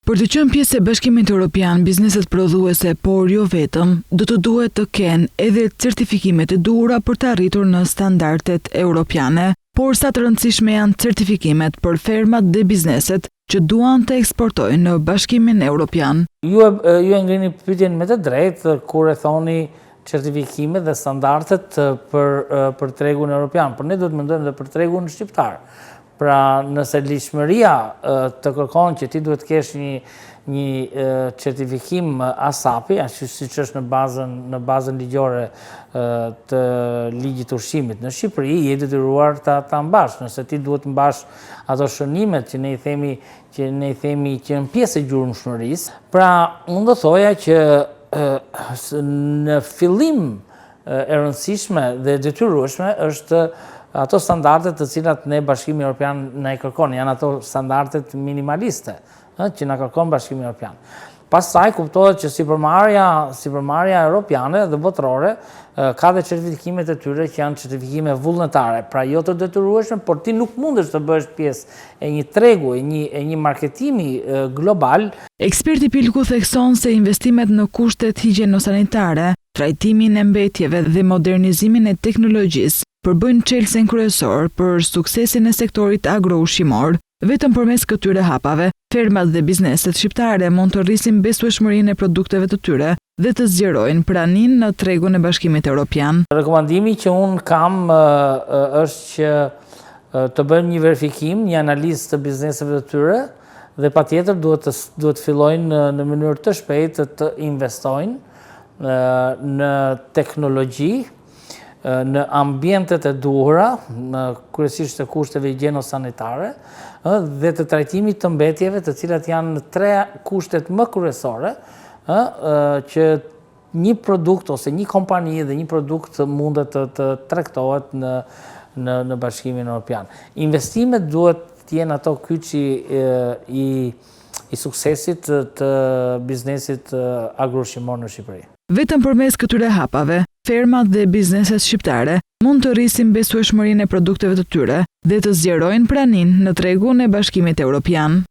Për të qenë pjesë e Bashkimit Evropian, bizneset prodhuese, por jo vetëm, do të duhet të kenë edhe certifikimet e duhura për të arritur në standardet europiane, por sa të rëndësishme janë certifikimet për fermat dhe bizneset që duan të eksportojnë në Bashkimin Evropian. Ju e ngrini pyetjen me të drejtë kur e thoni certifikimet dhe standardet për tregun evropian, por ne duhet mendojmë edhe për tregun shqiptar. Pra, nëse ligjshmëria të kërkon që ti duhet të kesh një certifikim ASAP-i, siç është në bazën ligjore të ligjit të ushqimit në Shqipëri, je detyruar ta mbash. Nëse ti duhet të mbash ato shënimet që ne i themi që janë pjesë e gjurmshmërisë, pra unë do thoja që në fillim e rëndësishme dhe detyrueshme është ato standardet të cilat ne Bashkimi Evropian na i kërkon, janë ato standardet minimaliste që na kërkon Bashkimi Evropian. Pastaj kuptohet që sipërmarrja europiane dhe botërore ka dhe certifikimet e tyre që janë certifikime vullnetare, pra jo të detyrueshme, por ti nuk mundesh të bësh pjesë e një tregu, e një marketimi global. Eksperti Pilku thekson se investimet në kushtet higjieno-sanitare, trajtimin e mbetjeve dhe modernizimin e teknologjisë përbëjnë çelësin kryesor për suksesin e sektorit agro-ushqimor. Vetëm përmes këtyre hapave, fermat dhe bizneset shqiptare mund të rrisin besueshmërinë e produkteve të tyre dhe të zgjerojnë praninë në tregun e Bashkimit Evropian. Rekomandimi që unë kam është që të bëjmë një verifikim, një analizë të bizneseve të tyre dhe patjetër duhet fillojnë në mënyrë të shpejtë të investojnë në teknologji, në ambientet e duhura, kryesisht të kushteve higjieno-sanitare, dhe të trajtimit të mbetjeve, të cilat janë 3 kushtet më kryesore, që një produkt ose një kompani dhe një produkt mundet të tregtohet në Bashkimin Evropian. Investimet duhet të jenë ato kyçi i suksesit të biznesit agro-ushqimor në Shqipëri. Vetëm përmes këtyre hapave, fermat dhe bizneset shqiptare mund të rrisin besueshmërinë e produkteve të tyre dhe të zgjerojnë praninë në tregun e Bashkimit Evropian.